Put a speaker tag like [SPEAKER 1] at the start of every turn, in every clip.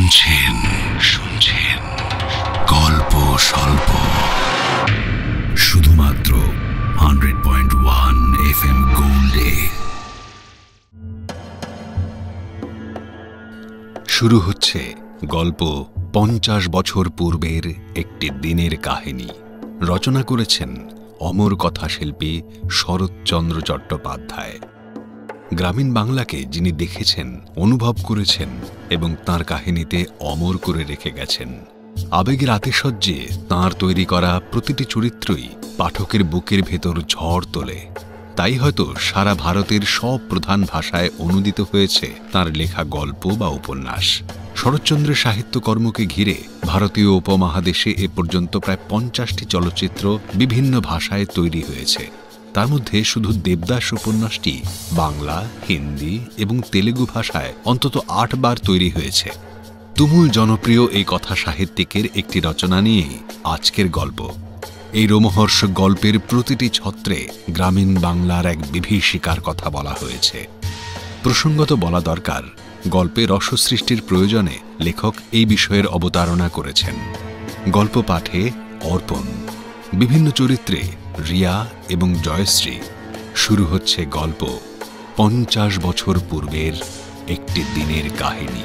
[SPEAKER 1] শুনছেন গল্প স্বল্প, শুধুমাত্র 100.1 FM গোল্ডে। শুরু হচ্ছে গল্প 50 বছর পূর্বের একটি দিনের কাহিনী। রচনা করেছেন অমর কথাশিল্পী শরৎচন্দ্র চট্টোপাধ্যায়। গ্রামীণ বাংলাকে যিনি দেখেছেন, অনুভব করেছেন এবং তাঁর কাহিনীতে অমর করে রেখে গেছেন। আবেগের আতিশয্যে তাঁর তৈরি করা প্রতিটি চরিত্রই পাঠকের বুকের ভেতর ঝড় তোলে। তাই হয়তো সারা ভারতের সব প্রধান ভাষায় অনুদিত হয়েছে তাঁর লেখা গল্প বা উপন্যাস। শরৎচন্দ্রের সাহিত্যকর্মকে ঘিরে ভারতীয় উপমহাদেশে এ পর্যন্ত প্রায় 50টি চলচ্চিত্র বিভিন্ন ভাষায় তৈরি হয়েছে। তার মধ্যে শুধু দেবদাস উপন্যাসটি বাংলা, হিন্দি এবং তেলুগু ভাষায় অন্তত 8 বার তৈরি হয়েছে। তুমুল জনপ্রিয় এই কথা সাহিত্যিকের একটি রচনা নিয়েই আজকের গল্প। এই রোমহর্ষ গল্পের প্রতিটি ছত্রে গ্রামীণ বাংলার এক বিভীষিকার কথা বলা হয়েছে। প্রসঙ্গত বলা দরকার, গল্পে রসসৃষ্টির প্রয়োজনে লেখক এই বিষয়ের অবতারণা করেছেন। গল্প পাঠে অর্পণ, বিভিন্ন চরিত্রে রিয়া এবং জয়শ্রী। শুরু হচ্ছে গল্প 50 বছর পূর্বের একটি দিনের কাহিনী।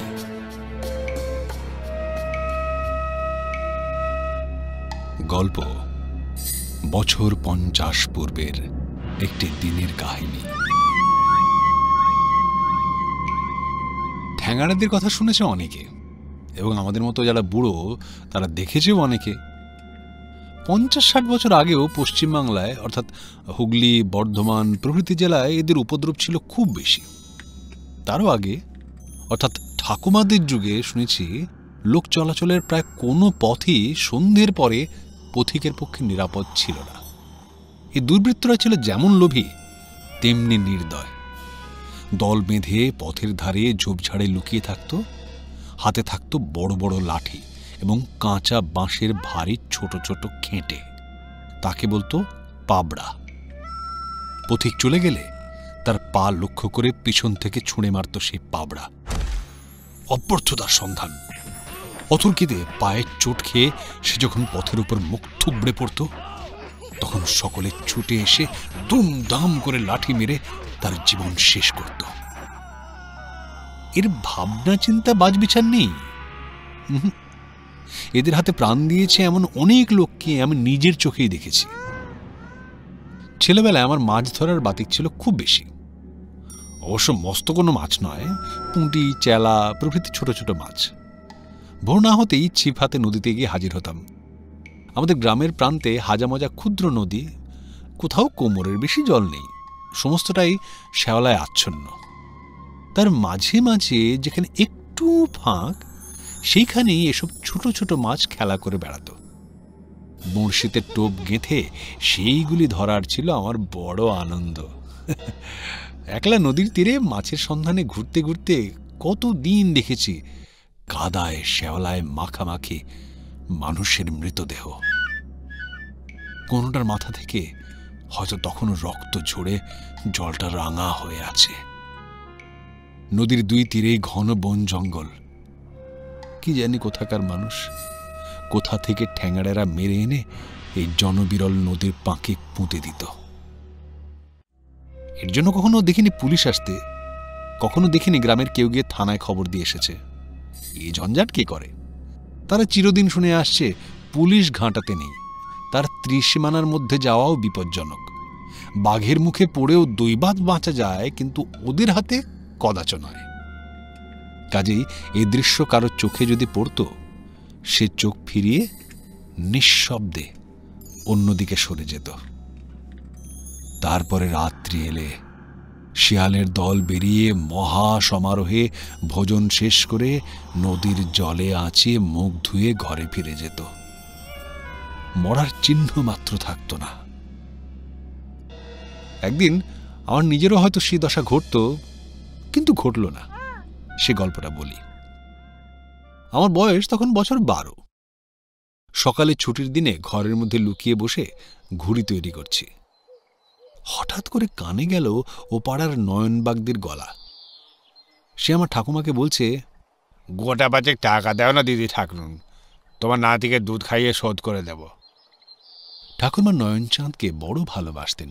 [SPEAKER 1] গল্প বছর 50 পূর্বের একটি দিনের কাহিনী। ঠ্যাঙাড়াদের কথা শুনেছে অনেকে, এবং আমাদের মতো যারা বুড়ো তারা দেখেছেও অনেকে। 50-60 বছর আগেও পশ্চিমবাংলায়, অর্থাৎ হুগলি, বর্ধমান প্রভৃতি জেলায় এদের উপদ্রব ছিল খুব বেশি। তারও আগে, অর্থাৎ ঠাকুমাদের যুগে শুনেছি লোক চলাচলের প্রায় কোনো পথই সন্ধ্যের পরে পথিকের পক্ষে নিরাপদ ছিল না। এই দুর্বৃত্তরা ছিল যেমন লোভী তেমনি নির্দয়। দল বেঁধে পথের ধারে ঝোপঝাড়ে লুকিয়ে থাকত। হাতে থাকত বড় বড় লাঠি এবং কাঁচা বাঁশের ভারী ছোট ছোট খেঁটে। তাকে বলতো পাবড়া। পথিক চলে গেলে তার পা লক্ষ্য করে পিছন থেকে ছুঁড়ে মারত সেই পাবড়া। অব্যর্থতার সন্ধান। অতর্কিতে পায়ের চোট খেয়ে সে যখন পথের উপর মুখ থুবড়ে পড়ত, তখন সকলে ছুটে এসে দুমদাম করে লাঠি মেরে তার জীবন শেষ করত। এর ভাবনা চিন্তা বাজবিচার নেই। এদের হাতে প্রাণ দিয়েছে এমন অনেক লোককে আমি নিজের চোখেই দেখেছি। ছেলেবেলায় আমার মাছ ধরার বাতিক ছিল খুব বেশি। অবশ্য মস্ত কোনো মাছ নয়, পুঁটি, চেলা প্রভৃতি ছোট ছোট মাছ। ভোর না হতেই ছিপ হাতে নদীতে গিয়ে হাজির হতাম। আমাদের গ্রামের প্রান্তে হাজামজা ক্ষুদ্র নদী, কোথাও কোমরের বেশি জল নেই, সমস্তটাই শ্যাওলায় আচ্ছন্ন। তার মাঝে মাঝে যেখানে একটু ফাঁক, সেইখানেই এসব ছোট ছোট মাছ খেলা করে বেড়াত। বড়শিতে টোপ গেঁথে সেইগুলি ধরার ছিল আমার বড় আনন্দ। একলা নদীর তীরে মাছের সন্ধানে ঘুরতে ঘুরতে কত দিন দেখেছি কাদায় শ্যাওলায় মাখামাখি মানুষের মৃতদেহ। কোনোটার মাথা থেকে হয়তো তখনও রক্ত ঝরে জলটা রাঙা হয়ে আছে। নদীর দুই তীরে ঘন বন জঙ্গল। কি জানি কোথাকার মানুষ কোথা থেকে ঠ্যাঙাড়েরা মেরে এনে এই জনবিরল নদীর পাঁকে পুঁতে দিত। এর জন্য কখনো দেখিনি পুলিশ আসতে, কখনো দেখিনি গ্রামের কেউ গিয়ে থানায় খবর দিয়ে এসেছে। এই ঝঞ্ঝাট কে করে? তারা চিরদিন শুনে আসছে পুলিশ ঘাঁটাতে নেই, তার ত্রিসীমানার মধ্যে যাওয়াও বিপজ্জনক। বাঘের মুখে পড়েও দৈবাত বাঁচা যায়, কিন্তু ওদের হাতে কদাচ নয়। কাজেই এই দৃশ্য কারো চোখে যদি পড়ত, সে চোখ ফিরিয়ে নিঃশব্দে অন্যদিকে সরে যেত। তারপরে রাত্রি এলে শিয়ালের দল বেরিয়ে মহা সমারোহে ভোজন শেষ করে নদীর জলে আঁচিয়ে মুখ ধুয়ে ঘরে ফিরে যেত। মরার চিহ্ন মাত্র থাকত না। একদিন আমার নিজেরও হয়তো সে দশা ঘটত, কিন্তু ঘটল না। সে গল্পটা বলি। আমার বয়স তখন বছর 12। সকালে ছুটির দিনে ঘরের মধ্যে লুকিয়ে বসে ঘুড়ি তৈরি করছি। হঠাৎ করে কানে গেল ও পাড়ার নয়নবাগদের গলা। সে আমার ঠাকুমাকে বলছে,
[SPEAKER 2] গোটা 5 টাকা দাও না দিদি ঠাকুরুন, তোমার নাতিকে দুধ খাইয়ে শোধ করে দেব।
[SPEAKER 1] ঠাকুরমা নয়নচাঁদকে বড় ভালোবাসতেন।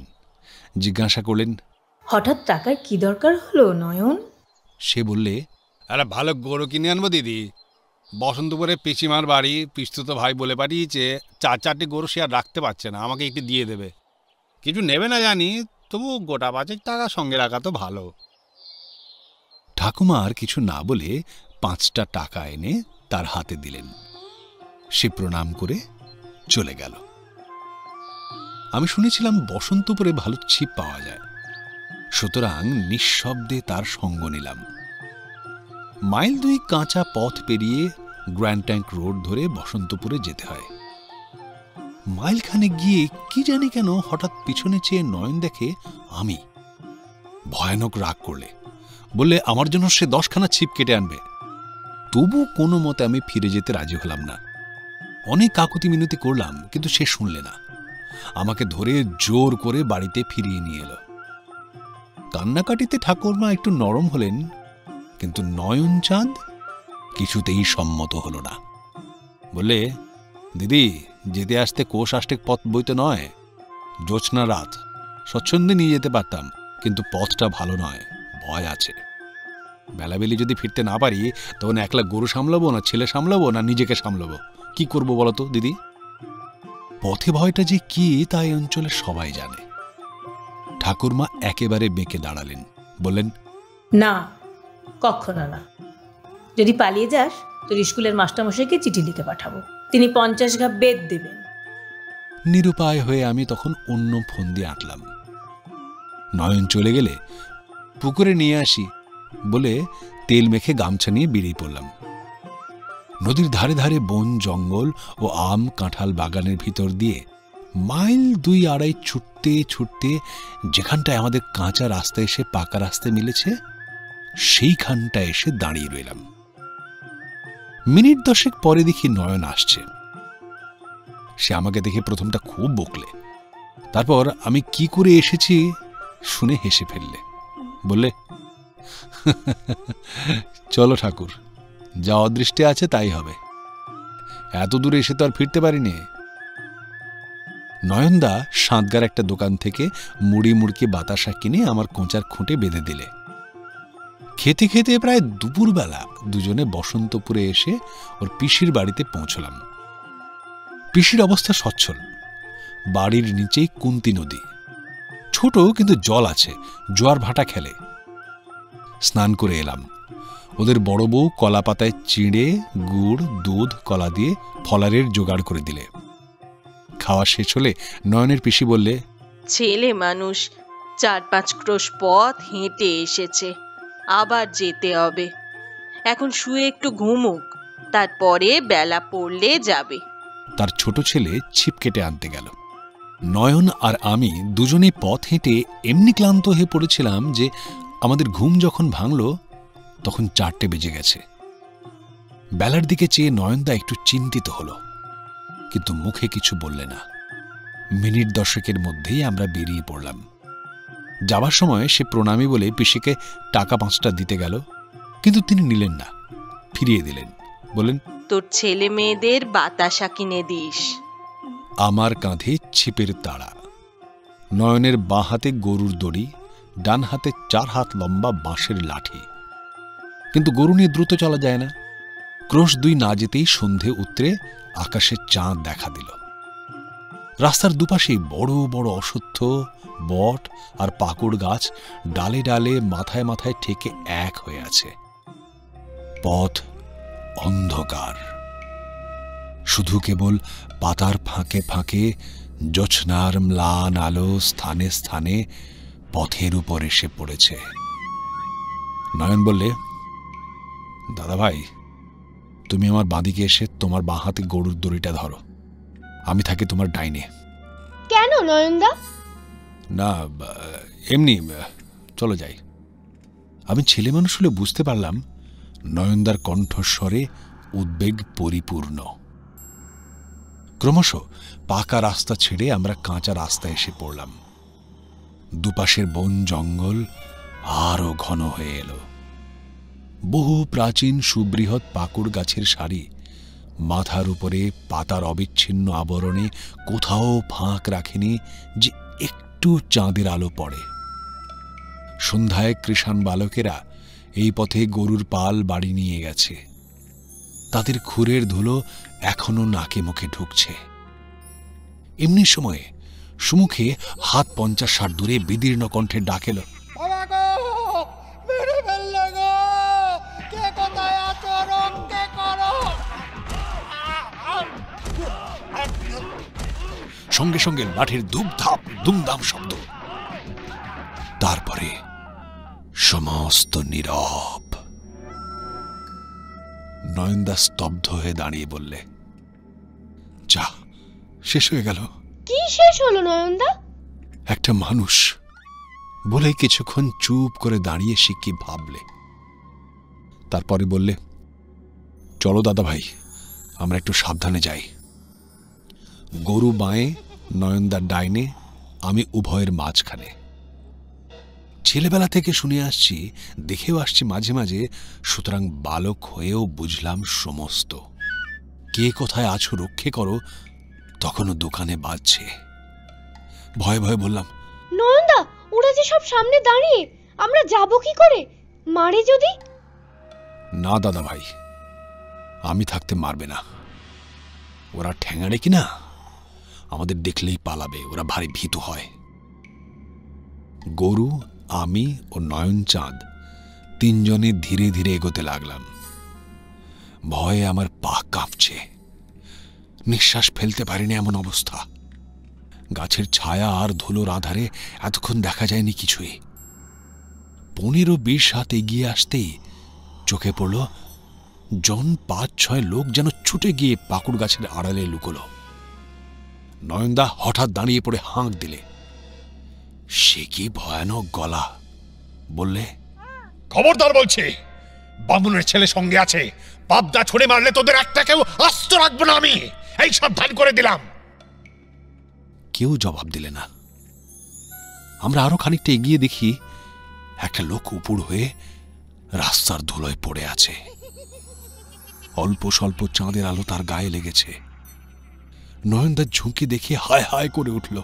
[SPEAKER 1] জিজ্ঞাসা করলেন,
[SPEAKER 3] হঠাৎ টাকার কি দরকার হলো নয়ন?
[SPEAKER 1] সে বললে,
[SPEAKER 2] আরে ভালো গরু কিনে আনবো দিদি। বসন্তপুরে পিসিমার বাড়ি পিস্তুত ভাই বলে পাঠিয়েছে 4-4টি গরু সে আর রাখতে পারছে না, আমাকে একটু দিয়ে দেবে। কিছু নেবে না জানি, তবু গোটা 5 টাকা সঙ্গে রাখা তো ভালো।
[SPEAKER 1] ঠাকুমা আর কিছু না বলে 5টা টাকা এনে তার হাতে দিলেন। সে প্রণাম করে চলে গেল। আমি শুনেছিলাম বসন্তপুরে ভালো ছিপ পাওয়া যায়, সুতরাং নিঃশব্দে তার সঙ্গ নিলাম। মাইল 2 কাঁচা পথ পেরিয়ে গ্র্যান্ড ট্যাঙ্ক রোড ধরে বসন্তপুরে যেতে হয়। মাইলখানে গিয়ে কি জানি কেন হঠাৎ পিছনে চেয়ে নয়ন দেখে আমি। ভয়ানক রাগ করলে, বললে আমার জন্য সে 10খানা ছিপ কেটে আনবে। তবু কোনো মতে আমি ফিরে যেতে রাজি হলাম না। অনেক কাকুতি মিনতি করলাম, কিন্তু সে শুনলে না। আমাকে ধরে জোর করে বাড়িতে ফিরিয়ে নিয়ে এলো। কান্নাকাটিতে ঠাকুরমা একটু নরম হলেন, কিন্তু নয়নচাঁদ কিছুতেই সম্মত হল না। বললে, দিদি যেতে আসতে কোষ আষ্টেক পথ বইতে নয়, জ্যোৎস্না রাত, স্বচ্ছন্দে নিয়ে যেতে পারতাম, কিন্তু পথটা ভালো নয়, ভয় আছে। বেলাবেলি যদি ফিরতে না পারি, তখন একলা গরু সামলাবো না ছেলে সামলাবো না নিজেকে সামলাবো, কি করবো বলতো দিদি? পথে ভয়টা যে কি তা এই অঞ্চলে সবাই জানে। ঠাকুরমা একেবারে বেঁকে দাঁড়ালেন, বললেন,
[SPEAKER 3] না, কখনো না। যদি পালিয়ে যাস, তোর স্কুলের মাস্টারমশাইকে চিঠি লিখে পাঠাবো, তিনি 50 ঘা বেদ দেবেন।
[SPEAKER 1] নিরুপায় হয়ে আমি তখন অন্য ফোন দিয়ে আঁটলাম। নয়ন চলে গেলে পুকুরে নিয়ে আসি বলে তেল মেখে গামছা নিয়ে বেরিয়ে পড়লাম। নদীর ধারে ধারে বন জঙ্গল ও আম কাঁঠাল বাগানের ভিতর দিয়ে মাইল 2-2.5 ছুটতে ছুটতে যেখানটায় আমাদের কাঁচা রাস্তা এসে পাকা রাস্তায় মিলেছে, সেইখানটায় এসে দাঁড়িয়ে রইলাম। মিনিট 10 পরে দেখি নয়ন আসছে। সে আমাকে দেখে প্রথমটা খুব বকলে, তারপর আমি কি করে এসেছি শুনে হেসে ফেললে। বললে, চলো ঠাকুর, যা অদৃষ্টে আছে তাই হবে, এত দূরে এসে তো আর ফিরতে পারিনি। নয়নদা সাঁতগার একটা দোকান থেকে মুড়ি মুড়কি বাতাসা কিনে আমার কোঁচার খুঁটে বেঁধে দিলে। খেতে খেতে প্রায় দুপুরবেলা দুজনে বসন্তপুরে এসে ওর পিসির বাড়িতে পৌঁছলাম। পিসির অবস্থা সচ্ছল। বাড়ির নিচেই কুন্তি নদী, ছোট কিন্তু জল আছে, জোয়ার ভাটা খেলে। স্নান করে এলাম। ওদের বড় বউ কলা পাতায় চিঁড়ে গুড় দুধ কলা দিয়ে ফলারের জোগাড় করে দিলে। খাওয়া শেষ হলে নয়নের পিসি বললে,
[SPEAKER 4] ছেলে মানুষ 4-5 ক্রোশ পথ হেঁটে এসেছে, আবার যেতে হবে। এখন শুয়ে একটু ঘুমুক, তারপরে বেলা পড়লে যাবে।
[SPEAKER 1] তার ছোট ছেলে ছিপ কেটে আনতে গেল। নয়ন আর আমি দুজনেই পথ হেঁটে এমনি ক্লান্ত হয়ে পড়েছিলাম যে আমাদের ঘুম যখন ভাঙল তখন 4টে বেজে গেছে। বেলার দিকে চেয়ে নয়নদা একটু চিন্তিত হল, কিন্তু মুখে কিছু বললে না। মিনিট 10 মধ্যেই আমরা বেরিয়ে পড়লাম। যাবার সময় সে প্রণামী বলে পিসিকে টাকা 5টা দিতে গেল, কিন্তু তিনি নিলেন না, ফিরিয়ে দিলেন। বললেন,
[SPEAKER 4] তোর ছেলে মেয়েদের বাতাসা কিনে দিস।
[SPEAKER 1] আমার কাঁধে ছিপের তাড়া। নয়নের বাঁ হাতে গরুর দড়ি, ডান হাতে 4 হাত লম্বা বাঁশের লাঠি। কিন্তু গরু নিয়ে দ্রুত চলা যায় না। ক্রোশ 2 না যেতেই সন্ধে উতরে আকাশে চাঁদ দেখা দিল। রাস্তার দুপাশেই বড় বড় অশ্বত্থ, বট আর পাকুড় গাছ ডালে ডালে মাথায় মাথায় ঠেকে এক হয়ে আছে। পথ অন্ধকার, শুধু কেবল পাতার ফাঁকে ফাঁকে জ্যোৎস্নার ম্লান আলো স্থানে স্থানে পথের উপর এসে পড়েছে। নয়ন বললে, দাদা ভাই, তুমি আমার বাঁদিকে এসে তোমার বাঁ হাতে গরুর দড়িটা ধরো, আমি থাকি তোমার ডাইনে।
[SPEAKER 5] কেন নয়নদা?
[SPEAKER 1] না, এমনি, চলো যাই। আমি ছেলে মানুষ হলে বুঝতে পারলাম নয়নদার কণ্ঠস্বরে উদ্বেগ পরিপূর্ণ। ক্রমশ পাকা রাস্তা ছেড়ে আমরা কাঁচা রাস্তায় এসে পড়লাম। দুপাশের বন জঙ্গল আরো ঘন হয়ে এলো। বহু প্রাচীন সুবৃহৎ পাকুড় গাছের সারি, মাথার উপরে পাতার অবিচ্ছিন্ন আবরণে কোথাও ফাঁক রাখেনি যে একটু চাঁদের আলো পড়ে। সন্ধ্যায় কৃষাণ বালকেরা এই পথে গরুর পাল বাড়ি নিয়ে গেছে। তাদের খুরের ধুলো এখনো নাকে মুখে ঢুকছে। এমনি সময়ে সুমুখে হাত 50-60 দূরে বিদীর্ণ কণ্ঠে ডাক এলো, সঙ্গে সঙ্গে লাঠির ধূপধাপ দুমদাম শব্দ। তারপরে সমস্ত নীরব। নয়নদা স্তব্ধ হয়ে দাঁড়িয়ে বললে, যা, শেষ হয়ে গেল।
[SPEAKER 5] কি শেষ হলো নয়নদা?
[SPEAKER 1] একটা মানুষ বলে কিছুক্ষণ চুপ করে দাঁড়িয়ে সে কি ভাবলে। তারপরে বললে, চলো দাদা ভাই, আমরা একটু সাবধানে যাই। গরু বাঁয়ে, নয়নদার ডাইনে, আমি উভয়ের মাঝখানে। ছেলেবেলা থেকে শুনে আসছি, দেখেও আসছি মাঝে মাঝে, সুতরাং বালক হয়েও বুঝলাম সমস্ত। কে কোথায় আছো রক্ষে করো তখনও দোকানে বাজছে। ভয়ে ভয়ে বললাম,
[SPEAKER 5] নয়নদা, ওরা যে সব সামনে দাঁড়িয়ে, আমরা যাব কি করে? মারে যদি?
[SPEAKER 1] না দাদা ভাই, আমি থাকতে মারবে না। ওরা ঠ্যাঙাড়ে কিনা, আমাদের দেখলেই পালাবে, ওরা ভারী ভীতু হয়। গরু, আমি ও নয়নচাঁদ তিনজনে ধীরে ধীরে এগোতে লাগলাম। ভয়ে আমার পা কাঁপছে, নিঃশ্বাস ফেলতে পারিনি এমন অবস্থা। গাছের ছায়া আর ধুলোর আধারে এতক্ষণ দেখা যায়নি কিছুই। 15-20 হাত এগিয়ে আসতেই চোখে পড়ল জন 5-6 লোক যেন ছুটে গিয়ে পাকুড় গাছের আড়ালে লুকোল। নয়নদা হঠাৎ দাঁড়িয়ে পড়ে হাঁক দিলে। সে কি ভয়ানক গলা! বললে,
[SPEAKER 6] খবরদার বলছি, বামুনের ছেলে সঙ্গে আছে, পাবদা ছুড়ে মারলে তোদের একটাকেও আস্ত রাখবো না আমি, এই সাবধান করে দিলাম।
[SPEAKER 1] কেউ জবাব দিলে না। আমরা আরো খানিকটা এগিয়ে দেখি একটা লোক উপুড় হয়ে রাস্তার ধুলোয় পড়ে আছে। অল্প স্বল্প চাঁদের আলো তার গায়ে লেগেছে। নয়নদার ঝুঁকি দেখে হায় হায় করে উঠল।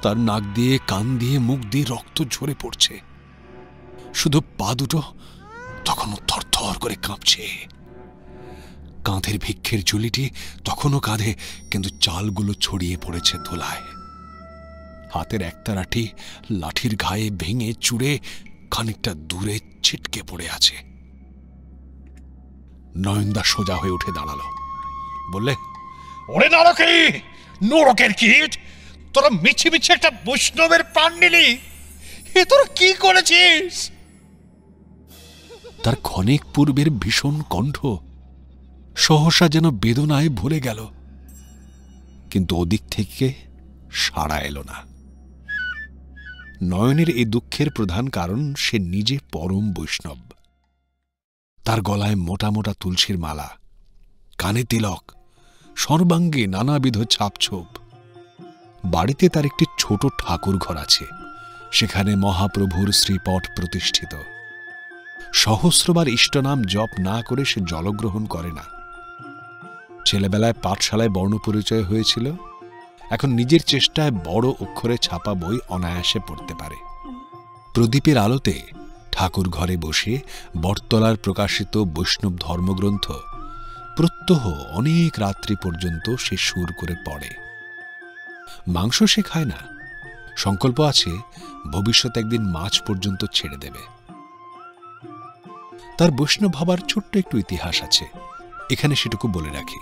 [SPEAKER 1] তার নাক দিয়ে, কান দিয়ে, মুখ দিয়ে রক্ত ঝরে পড়ছে। শুধু পা দুটো তখনও থরথর করে কাঁপছে। কাঁধের ভিক্ষের ঝুলিটি তখনও কাঁধে, কিন্তু চালগুলো ছড়িয়ে পড়েছে ধুলায়। হাতের একতারাটি লাঠির ঘায়ে ভেঙে চুড়ে খানিকটা দূরে ছিটকে পড়ে আছে। নয়নদা সোজা হয়ে উঠে দাঁড়ালো, বললে,
[SPEAKER 6] ওরে নরকে, নরকের কীট, তোরা মিছি মিছি একটা বৈষ্ণবের প্রাণ নিলি, এ তোরা কি করেছিস?
[SPEAKER 1] তার ক্ষণিক পূর্বের ভীষণ কণ্ঠ সহসা যেন বেদনায় ভরে গেল, কিন্তু ওদিক থেকে সাড়া এলো না। নয়নের এই দুঃখের প্রধান কারণ সে নিজে পরম বৈষ্ণব। তার গলায় মোটা মোটা তুলসীর মালা, কানে তিলক, সর্বাঙ্গে নানাবিধ ছাপছোপ। বাড়িতে তার একটি ছোট ঠাকুর ঘর আছে, সেখানে মহাপ্রভুর শ্রীপট প্রতিষ্ঠিত। সহস্রবার ইষ্টনাম জপ না করে সে জলগ্রহণ করে না। ছেলেবেলায় পাঠশালায় বর্ণপরিচয় হয়েছিল, এখন নিজের চেষ্টায় বড় অক্ষরে ছাপা বই অনায়াসে পড়তে পারে। প্রদীপের আলোতে ঠাকুর ঘরে বসে বটতলার প্রকাশিত বৈষ্ণব ধর্মগ্রন্থ প্রত্যহ অনেক রাত্রি পর্যন্ত সে সুর করে পড়ে। মাংস সে খায় না, সংকল্প আছে ভবিষ্যতে একদিন মাছ পর্যন্ত ছেড়ে দেবে। তার বৈষ্ণব ভাবার ছোট্ট একটু ইতিহাস আছে, এখানে সেটুকু বলে রাখি।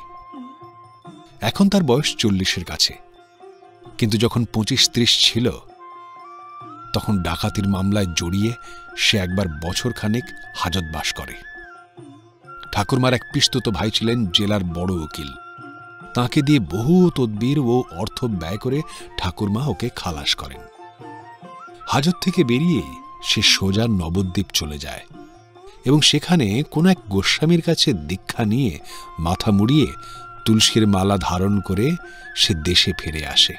[SPEAKER 1] এখন তার বয়স 40-এর কাছে, কিন্তু যখন 25-30 ছিল তখন ডাকাতির মামলায় জড়িয়ে সে একবার বছরখানেক হাজতবাস করে। ঠাকুরমার এক পিস্তুত ভাই ছিলেন জেলার বড় উকিল, তাকে দিয়ে বহু তদবির ও অর্থ ব্যয় করে ঠাকুরমা ওকে খালাস করেন। হাজত থেকে বেরিয়ে সে সোজা নবদ্বীপ চলে যায় এবং সেখানে কোনো এক গোস্বামীর কাছে দীক্ষা নিয়ে মাথা মুড়িয়ে তুলসীর মালা ধারণ করে সে দেশে ফিরে আসে।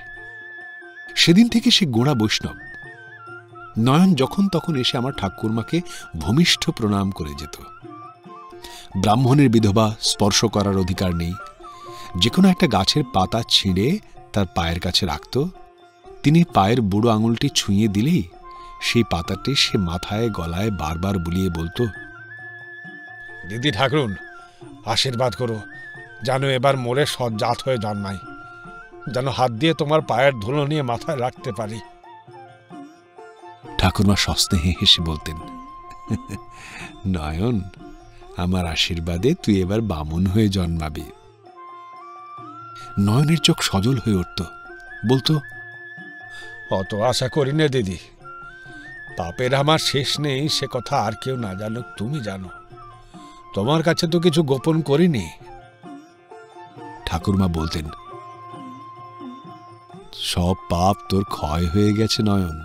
[SPEAKER 1] সেদিন থেকে সে গোঁড়া বৈষ্ণব। নয়ন যখন তখন এসে আমার ঠাকুরমাকে ভূমিষ্ঠ প্রণাম করে যেত। ব্রাহ্মণের বিধবা স্পর্শ করার অধিকার নেই। যে কোনো একটা গাছের পাতা ছিঁড়ে তার পায়ের কাছে রাখত। তিনি পায়ের বুড়ো আঙুলটি ছুঁয়ে দিলেই সেই পাতাটি সে মাথায় গলায় বারবার বুলিয়ে বলতো,
[SPEAKER 2] দিদি ঠাকুরুন, আশীর্বাদ করো, যেন এবার মোরে সজ্জাত হয়ে জন্মাই, যেন হাত দিয়ে তোমার পায়ের ধুলো নিয়ে মাথায় রাখতে পারি।
[SPEAKER 1] ঠাকুরমা সস্নেহে হেসে বলতেন, নয়ন, আমার আশীর্বাদে তুই এবার বামুন হয়ে জন্মাবি। নয়নের চোখ সজল হয়ে উঠত, বলতো,
[SPEAKER 2] অত আশা করি না দিদি, পাপের আমার শেষ নেই, সে কথা আর কেউ না জানুক, তুমি জানো। তোমার কাছে তো কিছু গোপন করিনি।
[SPEAKER 1] ঠাকুরমা বলতেন, সব পাপ তোর ক্ষয় হয়ে গেছে নয়ন।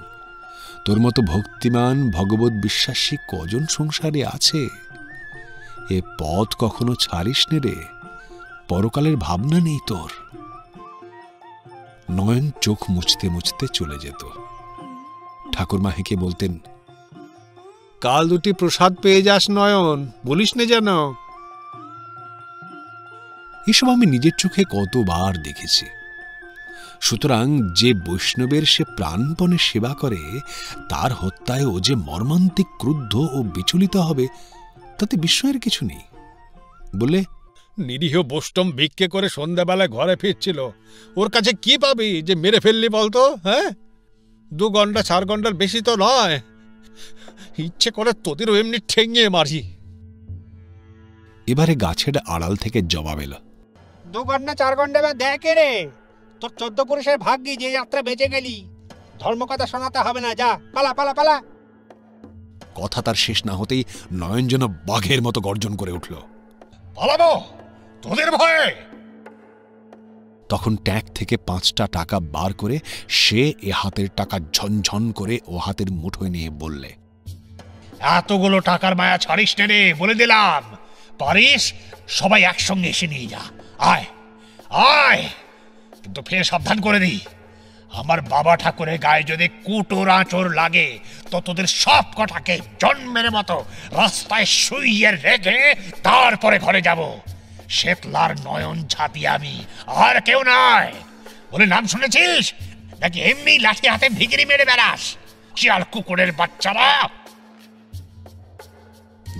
[SPEAKER 1] তোর মতো ভক্তিমান ভগবত বিশ্বাসী কজন সংসারে আছে? এ পথ কখনো ছাড়িস নে রে, পরকালের ভাবনা নেই তোর। নয়ন চোখ মুছতে মুছতে চলে যেত। ঠাকুরমা হেঁকে বলতেন,
[SPEAKER 2] কাল দুটি প্রসাদ পেয়ে যাস নয়ন, বলিস নে যেন।
[SPEAKER 1] এসব আমি নিজের চোখে কতবার দেখেছি। সুতরাং যে বৈষ্ণবের সে প্রাণপণে সেবা করে, তার হত্যায় ও যে মর্মান্তিক ক্রুদ্ধ ও বিচলিত হবে, তাতে বিস্ময়ের কিছু নেই। বলে,
[SPEAKER 2] নিরীহ বৈষ্ণব ভিক্ষে করে সন্ধ্যাবেলায় ঘরে ফিরছিল, ওর কাছে কি পাবি যে মেরে ফেললি বলতো? হ্যাঁ, 2 ঘন্টা 4 ঘন্টার বেশি তো নয়। ইচ্ছে করে তোদেরও এমনি ঠেঙিয়ে মারি।
[SPEAKER 1] এবারে গাছের আড়াল থেকে জবাব এলো,
[SPEAKER 6] 2 ঘন্টা 4 ঘন্টা দেখে রে, তোর 14 পুরুষের ভাগ্যি যে যাত্রা বেঁচে গেলি। ধর্মকথা শোনাতে হবে না, যা, পালা পালা পালা।
[SPEAKER 1] কথা তার শেষ না হতেই নয়ন যেন বাঘের মতো গর্জন করে উঠল,
[SPEAKER 6] পালাবো তোদের ভয়ে।
[SPEAKER 1] তখন ট্যাঙ্ক থেকে 5টা টাকা বার করে সে এ হাতের টাকা ঝনঝন করে ও হাতের মুঠোয় নিয়ে বললে,
[SPEAKER 6] এতগুলো টাকার মায়া ছাড়িস নে রে, বলে দিলাম। পারিস সবাই একসঙ্গে এসে নিয়ে যা, আয় আয়। কিন্তু ফের সাবধান করে দিই, আমার বাবা ঠাকুরের গায়ে যদি কুটোর আঁচড় লাগে তো তোদের সব কটাকে জন্মের মতো রাস্তায় শুইয়ে রেখে তারপরে ঘরে যাব। শেতলার নয়ন ছাতি আমি, আর কেউ নয়। বলে নাম শুনেছিস নাকি এমনি লাঠি হাতে ভিগিরি মেরে বেড়াস? শিয়াল কুকুরের বাচ্চারা।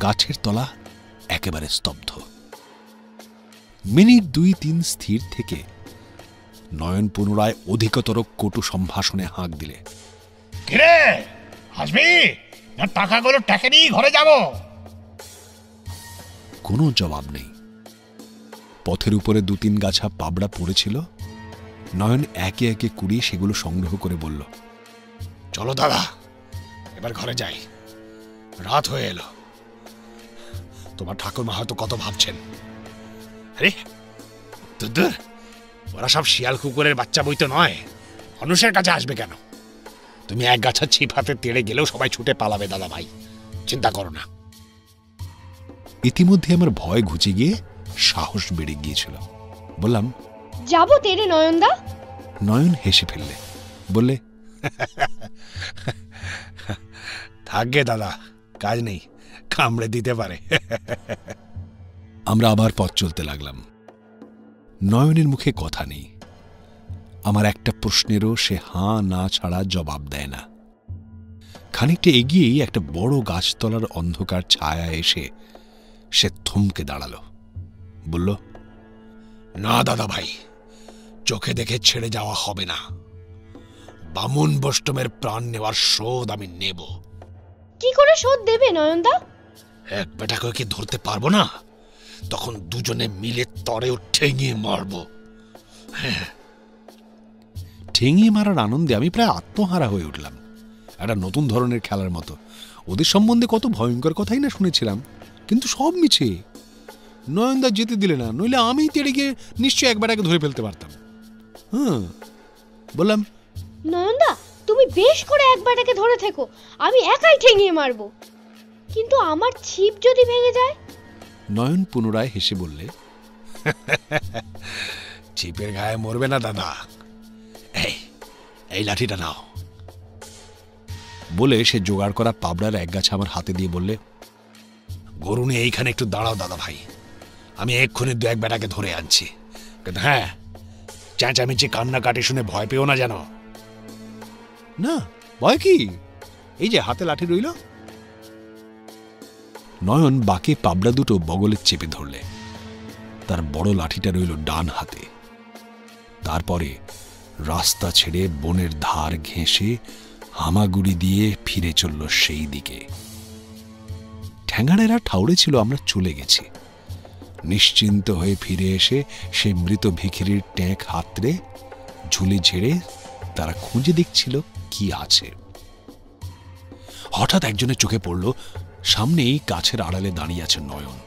[SPEAKER 1] গাছের তলা একেবারে স্তব্ধ। মিনিট 2-3 স্থির থেকে নয়ন পুনরায় অধিকতর কটু সম্ভাষণে হাঁক দিলে,
[SPEAKER 6] কিরে আসবি না টাকাগুলো টাকা নিয়ে ঘরে যাব?
[SPEAKER 1] কোনো জবাব নেই। পথের উপরে 2-3 গাছা পাবড়া পড়েছিল। নয়ন একে একে কুড়িয়ে সেগুলো সংগ্রহ করে বলল,
[SPEAKER 6] চলো দাদা, এবার ঘরে যাই, রাত হয়ে এলো। তোমার ঠাকুরমা হয়তো কত ভাবছেন। আরে দুদুর, ওরা সব শিয়াল কুকুরের বাচ্চা বই তো নয়, মানুষের কাছে আসবে কেন? তুমি 1 গাছা ছিপ হাতে তেড়ে গেলেও সবাই ছুটে পালাবে দাদা ভাই, চিন্তা করো না।
[SPEAKER 1] ইতিমধ্যে আমার ভয় ঘুচে গিয়ে সাহস বেড়ে গিয়েছিল। বললাম,
[SPEAKER 5] যাবো তেরে নয়নদা।
[SPEAKER 1] নয়ন হেসে ফেললে, বললে,
[SPEAKER 2] থাকবে দাদা, কাজ নেই, কামড়ে দিতে পারে।
[SPEAKER 1] আমরা আবার পথ চলতে লাগলাম। নয়নের মুখে কথা নেই। আমার একটা প্রশ্নেরও সে হাঁ না ছাড়া জবাব দেয় না। খানিকটা এগিয়েই একটা বড় গাছতলার অন্ধকার ছায়া এসে সে থমকে দাঁড়ালো। বলল,
[SPEAKER 6] না দাদা ভাই, চোখে দেখে ছেড়ে যাওয়া হবে না। বামুন বৈষ্ণবের প্রাণ নেওয়ার শোধ আমি নেব।
[SPEAKER 5] কি করে শোধ দেবে নয়নদা?
[SPEAKER 6] এক বেটাকে কি ধরতে পারবো না? তখন দুজনে মিলে তরেও ঠেঙিয়ে মারবো।
[SPEAKER 1] ঠেঙিয়ে মারার আনন্দে আমি প্রায় আত্মহারা হয়ে উঠলাম। একটা নতুন ধরনের খেলার মতো। ওদের সম্বন্ধে কত ভয়ঙ্কর কথাই না শুনেছিলাম, কিন্তু সব মিছে। নয়নদা যেতে দিলে না, নইলে আমি তেড়ে গিয়ে নিশ্চয়ই একবারটাকে ধরে ফেলতে পারতাম। বললাম,
[SPEAKER 5] নয়নদা, তুমি বেশ করে একবারটাকে ধরে থেকো, আমি একাই ঠেঙিয়ে মারবো। কিন্তু আমার ছিপ যদি ভেঙে যায়?
[SPEAKER 1] নয়ন পুনরায় হেসে বললে,
[SPEAKER 6] ছিপের গায়ে মরবে না দাদা, এই লাঠিটা নাও।
[SPEAKER 1] বলে সে জোগাড় করা পাবড়ার এক গাছা আমার হাতে দিয়ে বললে,
[SPEAKER 6] গরু নিয়ে এইখানে একটু দাঁড়াও দাদা ভাই, আমি এক্ষুনি 2-1 বেটাকে ধরে আনছি। কিন্তু হ্যাঁ, চেঁচামেচি কান্নাকাটি শুনে ভয় পেও না যেন।
[SPEAKER 2] না, ভয় কি, এই যে হাতে লাঠি রইল।
[SPEAKER 1] নয়ন বাকি পাবড়া দুটো বগলে চেপে ধরলে। তার বড় লাঠিটা রইল ডান হাতে। তারপরে রাস্তা ছেড়ে বনের ধার ঘেঁষে হামাগুড়ি দিয়ে ফিরে চলল সেই দিকে। ঠ্যাঙাড়েরা ঠাউরে ছিল আমরা চলে গেছি। নিশ্চিন্ত হয়ে ফিরে এসে সে মৃত ভিখিরির ট্যাঁক হাতড়ে ঝুলি ঝেড়ে তারা খুঁজে দেখছিল কি আছে। হঠাৎ একজনের চোখে পড়ল, সামনেই গাছের আড়ালে দাঁড়িয়ে আছে নয়ন।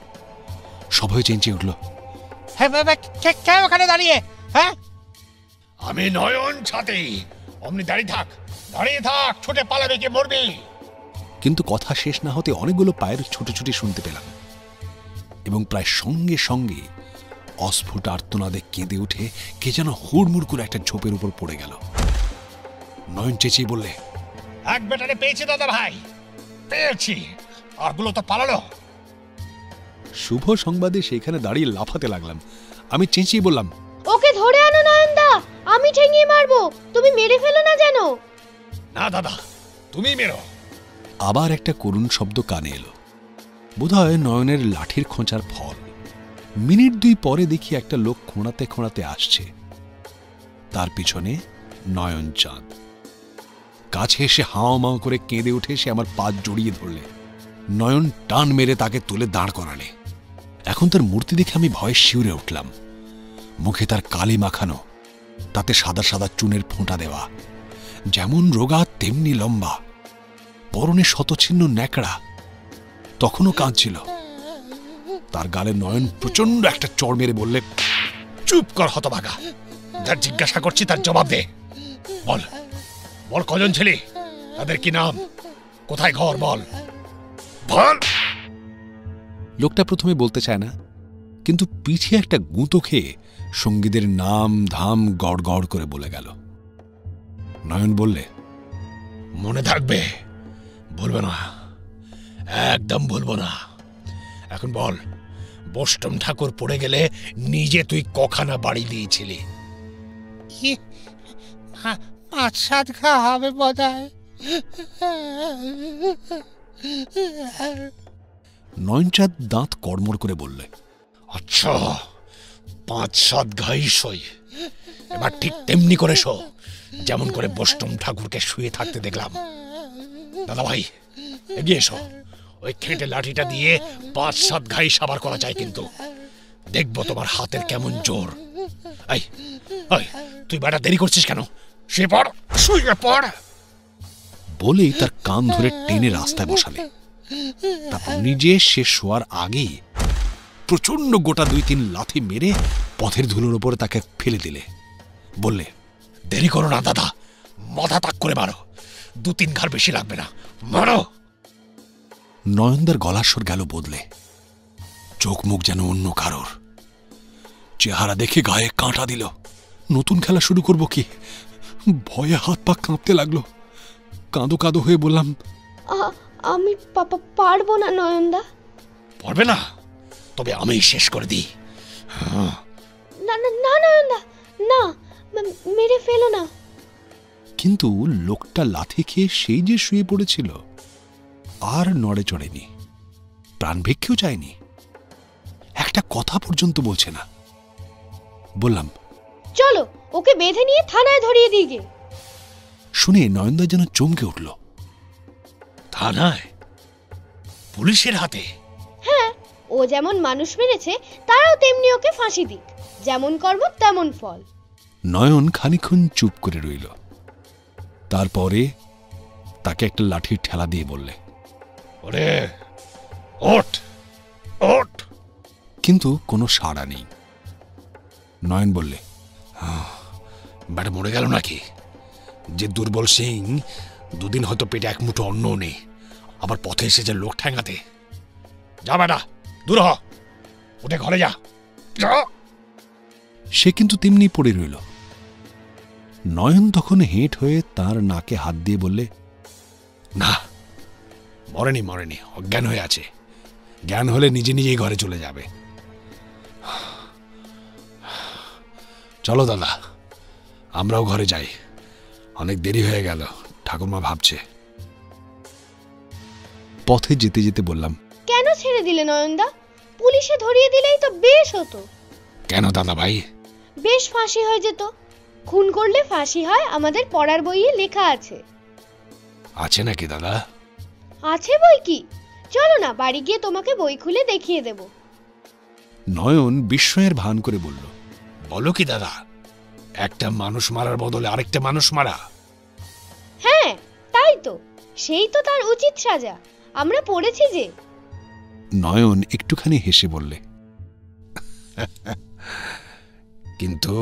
[SPEAKER 1] সবাই চেঁচিয়ে উঠল,
[SPEAKER 6] কে ওখানে দাঁড়িয়ে? হ্যাঁ, আমি নয়ন ছাতে। অমনি দাঁড়িয়ে থাক, ছুটে পালাবে কি মরবি।
[SPEAKER 1] কিন্তু কথা শেষ না হতে অনেকগুলো পায়ের ছুটোছুটি শুনতে পেলাম এবং প্রায় সঙ্গে সঙ্গে অস্ফুট আর্তনাদে কেঁদে উঠে কে যেন হুড়মুড় করে একটা ঝোপের উপর পড়ে গেল। নয়ন চেঁচিয়ে বললে,
[SPEAKER 6] 1 বেটারে পেয়েছি দাদা ভাই, পেয়েছি। আরগুলো তো পালালো।
[SPEAKER 1] শুভ সংবাদে সেখানে দাঁড়িয়ে লাফাতে লাগলাম। আমি চেঁচিয়ে বললাম,
[SPEAKER 5] ওকে ধরে আনো নয়নদা, আমি ঠেঙিয়ে মারবো, তুমি মেরে ফেলো না যেন।
[SPEAKER 6] না দাদা, তুমি মেরো।
[SPEAKER 1] আবার একটা করুণ শব্দ কানে এলো। বোধহয় নয়নের লাঠির খোঁচার ফল। মিনিট 2 পরে দেখি একটা লোক খোঁড়াতে খোঁড়াতে আসছে। তার পিছনে নয়ন চাঁদ। কাছে এসে হাও মাও করে কেঁদে উঠে সে আমার পা জড়িয়ে ধরলে। নয়ন টান মেরে তাকে তুলে দাঁড় করালে। এখন তার মূর্তি দেখে আমি ভয়ে শিউরে উঠলাম। মুখে তার কালি মাখানো, তাতে সাদা সাদা চুনের ফোঁটা দেওয়া, যেমন রোগা তেমনি লম্বা, পরনে শতছিন্ন ন্যাকড়া, তখনও কাঁদছিল। তার গালে নয়ন প্রচন্ড একটা চড় মেরে বললে,
[SPEAKER 6] চুপ কর হতভাগা, যার জিজ্ঞাসা করছি তার জবাব দে। বল, কজন ছেলে, তাদের কি নাম, কোথায় ঘর, বল।
[SPEAKER 1] লোকটা প্রথমে বলতে চায় না, কিন্তু পিঠে একটা গুঁতো খেয়ে সঙ্গীদের নাম ধাম গড় গড় করে বলে গেল। নয়ন বললে,
[SPEAKER 6] মনে থাকবে, ভুলবে না, একদম ভুলবো না। এখন বল, বষ্টম ঠাকুর পড়ে গেলে নিজে তুই কখানা বাড়ি দিয়েছিলি?
[SPEAKER 7] 5-7 ঘা হবে বোধহয়।
[SPEAKER 1] নয়নচাঁদ দাঁত কড়মড় করে বললে,
[SPEAKER 6] আচ্ছা, 5-7 ঘাই সই। এবার ঠিক তেমনি করে শো, যেমন করে বষ্টম ঠাকুরকে শুয়ে থাকতে দেখলাম। দাদা ভাই, এগিয়ে এসো, ওই খেটে লাঠিটা দিয়ে 5-7 ঘাই সাবার করা যায়, কিন্তু দেখবো তোমার হাতের কেমন জোর। এই তুই বেটা দেরি করছিস কেন? শুয়ে পড়।
[SPEAKER 1] বলেই তার কান ধরে টেনে রাস্তায় বসালে। তারপর নিজে সে শোয়ার আগেই প্রচন্ড গোটা 2-3 লাথি মেরে পথের ধুলোর উপরে তাকে ফেলে দিলে। বললে,
[SPEAKER 6] দেরি করো না দাদা, মাথা তাক করে মারো, 2-3 ঘাড় বেশি লাগবে না, মারো।
[SPEAKER 1] নয়নদার গলার স্বর গেল বদলে। চোখ মুখ যেন অন্য কারোর। চেহারা দেখে গায়ে কাঁটা দিল। নতুন খেলা শুরু করব কি? ভয়ে হাত পা কাঁপতে লাগলো। কাঁদো কাঁদো হয়ে বললাম,
[SPEAKER 5] আমি পারবো না নয়নদা।
[SPEAKER 6] পারবে না? তবে আমি শেষ করে দিই।
[SPEAKER 5] না না না নয়নদা, না, মেরে ফেলো না।
[SPEAKER 1] কিন্তু লোকটা লাথি খেয়ে সেই যে শুয়ে পড়েছিল, আর নড়ে চড়েনি, প্রাণভিক্ষেও চায়নি, একটা কথা পর্যন্ত বলছে না। বললাম,
[SPEAKER 5] চলো ওকে বেঁধে নিয়ে থানায় ধরিয়ে দিই গে।
[SPEAKER 1] শুনে নয়নদা যেন চমকে উঠল।
[SPEAKER 6] থানায়? পুলিশের হাতে?
[SPEAKER 5] হ্যাঁ, ও যেমন মানুষ মেরেছে, তারাও তেমনি ওকে ফাঁসি দিক, যেমন কর্ম তেমন ফল।
[SPEAKER 1] নয়ন খানিকক্ষণ চুপ করে রইল। তারপরে তাকে একটা লাঠির ঠেলা দিয়ে বললে,
[SPEAKER 6] ওরে ওঠ ওঠ।
[SPEAKER 1] কিন্তু কোনো সাড়া নেই। নয়ন বললে,
[SPEAKER 6] ব্যাটা মরে গেল নাকি? যে দুর্বল সিং, 2 দিন হয়তো পেটে এক মুঠো অন্ন নেই, আবার পথে এসেছে লোক ঠ্যাঙাতে। যা বেটা, দূর হ, উঠে ঘরে যা।
[SPEAKER 1] সে কিন্তু তেমনি পড়ে রইল। নয়ন তখন হেঁট হয়ে তার নাকে হাত দিয়ে বললে,
[SPEAKER 2] না, মরেনি মরেনি, অজ্ঞান হয়ে আছে। জ্ঞান হলে নিজে নিজেই ঘরে চলে যাবে। চলো দাদা, আমরাও ঘরে যাই, অনেক দেরি হয়ে গেল, ঠাকুরমা ভাবছে।
[SPEAKER 1] পথে যেতে যেতে বললাম,
[SPEAKER 5] কেন ছেড়ে দিলে নয়নদা? পুলিশে ধরিয়ে দিলেই তো বেশ হতো।
[SPEAKER 2] কেন দাদা ভাই?
[SPEAKER 5] বেশ ফাঁসি হয়ে যেত। খুন করলে ফাঁসি হয়, আমাদের পড়ার বইয়ে লেখা আছে।
[SPEAKER 2] আছে নাকি দাদা?
[SPEAKER 5] আছে বই কি, চলো না বাড়ি গিয়ে তোমাকে বই খুলে দেখিয়ে দেব।
[SPEAKER 1] নয়ন বিস্ময়ের ভান করে বলল,
[SPEAKER 2] বলো কি দাদা, একটা মানুষ মারার বদলে আরেকটা মানুষ মারা?
[SPEAKER 5] হ্যাঁ তাই তো, সেই তো তার উচিত সাজা, আমরা পড়েছি যে।
[SPEAKER 1] নয়ন একটুখানি হেসে বললে,
[SPEAKER 2] কিন্তু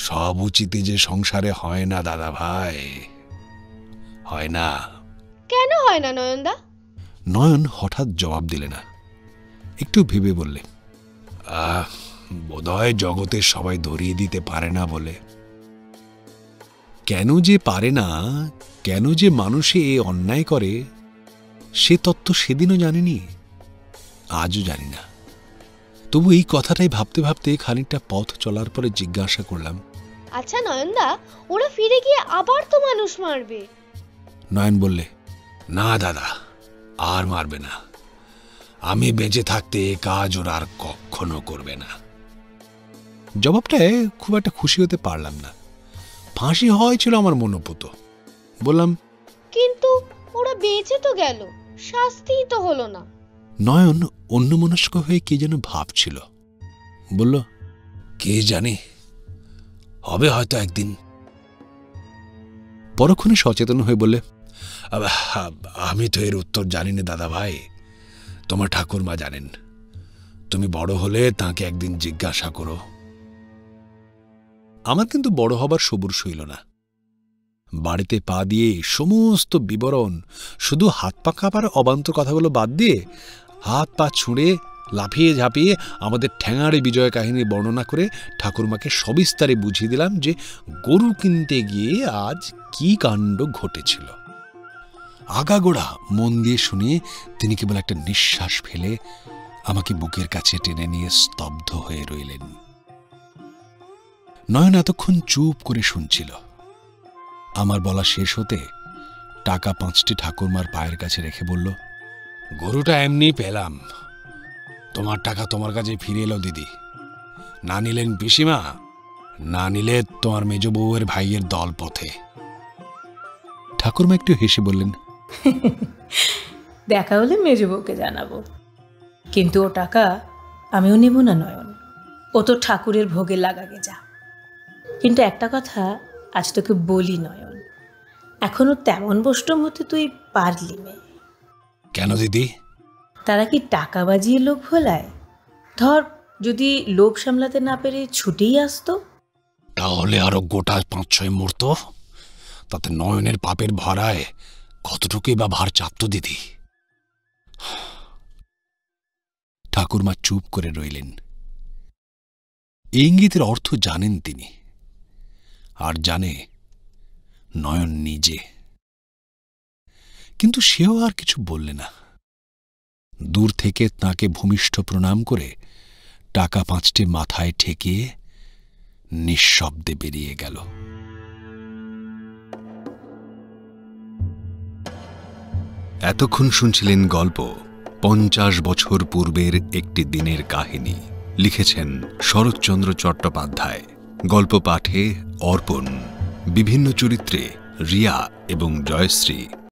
[SPEAKER 2] সব উচিতে যে সংসারে হয় না দাদা ভাই, হয় না।
[SPEAKER 5] কেন হয় না নয়নদা?
[SPEAKER 1] নয়ন হঠাৎ জবাব দিলে না, একটু ভেবে বললে,
[SPEAKER 2] বোধহয় জগতের সবাই ধরিয়ে দিতে পারে না বলে।
[SPEAKER 1] কেন যে পারে না, কেন যে মানুষে এ অন্যায় করে, সে তত্ত্ব সেদিনও জানিনি, আজও জানি না। তবু এই কথাটাই ভাবতে ভাবতে খানিকটা পথ চলার পরে জিজ্ঞাসা করলাম,
[SPEAKER 5] আচ্ছা নয়নদা, ওরা ফিরে গিয়ে আবার তো মানুষ মারবে?
[SPEAKER 1] নয়ন বললে,
[SPEAKER 2] না দাদা, আর মারবে না। আমি বেঁচে থাকতে এ কাজ ওরা আর কখনো করবে না।
[SPEAKER 1] জবাবটায় খুব একটা খুশি হতে পারলাম না। ফাঁসি হয়েছিল আমার মনোপুত। বললাম,
[SPEAKER 5] কিন্তু ওরা বেঁচে তো গেল, শাস্তিই তো হলো না।
[SPEAKER 1] নয়ন অন্যমনস্ক হয়ে কে যেন ভাবছিল, বলল,
[SPEAKER 2] কে জানে, হবে হয়তো একদিন।
[SPEAKER 1] পরক্ষণে সচেতন হয়ে বললে,
[SPEAKER 2] আমি তো এর উত্তর জানি না দাদা ভাই, তোমার ঠাকুরমা জানেন। তুমি বড় হলে তাকে একদিন জিজ্ঞাসা করো।
[SPEAKER 1] আমার কিন্তু বড় হবার সবুর সইল না। বাড়িতে পা দিয়ে সমস্ত বিবরণ, শুধু হাত পা কাঁপার অবান্তর কথাগুলো বাদ দিয়ে হাত পা ছুঁড়ে লাফিয়ে ঝাঁপিয়ে আমাদের ঠ্যাঙাড়ে বিজয় কাহিনী বর্ণনা করে ঠাকুরমাকে সবিস্তারে বুঝিয়ে দিলাম যে গরু কিনতে গিয়ে আজ কি কাণ্ড ঘটেছিল। আগাগোড়া মন দিয়ে শুনিয়ে তিনি কেবল একটা নিঃশ্বাস ফেলে আমাকে বুকের কাছে টেনে নিয়ে স্তব্ধ হয়ে রইলেন। নয়ন এতক্ষণ চুপ করে শুনছিল। আমার বলা শেষ হতে টাকা 5টি ঠাকুরমার পায়ের কাছে রেখে বলল,
[SPEAKER 2] গরুটা এমনি পেলাম, তোমার টাকা তোমার কাছে ফিরে এলো দিদি। না নিলেন পিসিমা, না নিলে তোমার মেজ বউয়ের ভাইয়ের দল পথে।
[SPEAKER 1] ঠাকুরমা একটু হেসে বললেন,
[SPEAKER 3] দেখা হলে মেজ বউকে জানাবো, কিন্তু ও টাকা আমিও নেব না নয়ন, ও তো ঠাকুরের ভোগে লাগাগে যা। কিন্তু একটা কথা আজ তোকে বলি নয়ন, এখনো তেমন বষ্টম হতে তুই পারলি মেয়ে।
[SPEAKER 2] কেন দিদি?
[SPEAKER 3] তারা কি টাকা বাজিয়ে লোক ভোলায়? ধর যদি লোভ সামলাতে না পেরে ছুটেই আসতো,
[SPEAKER 2] তাহলে আরো গোটা 5-6 মূর্ত, তাতে নয়নের পাপের ভরায় কতটুকুই বা ভার চাপত দিদি।
[SPEAKER 1] ঠাকুরমা চুপ করে রইলেন। এই ইঙ্গিতের অর্থ জানেন তিনি, আর জানে নয়ন নিজে। কিন্তু সেও আর কিছু বললে না। দূর থেকে তাকে ভূমিষ্ঠ প্রণাম করে টাকা 5টি মাথায় ঠেকিয়ে নিঃশব্দে বেরিয়ে গেল। এতক্ষণ শুনছিলেন গল্প 50 বছর পূর্বের একটি দিনের কাহিনী। লিখেছেন শরৎচন্দ্র চট্টোপাধ্যায়। গল্প পাঠে অর্পণ। বিভিন্ন চরিত্রে রিয়া এবং জয়শ্রী।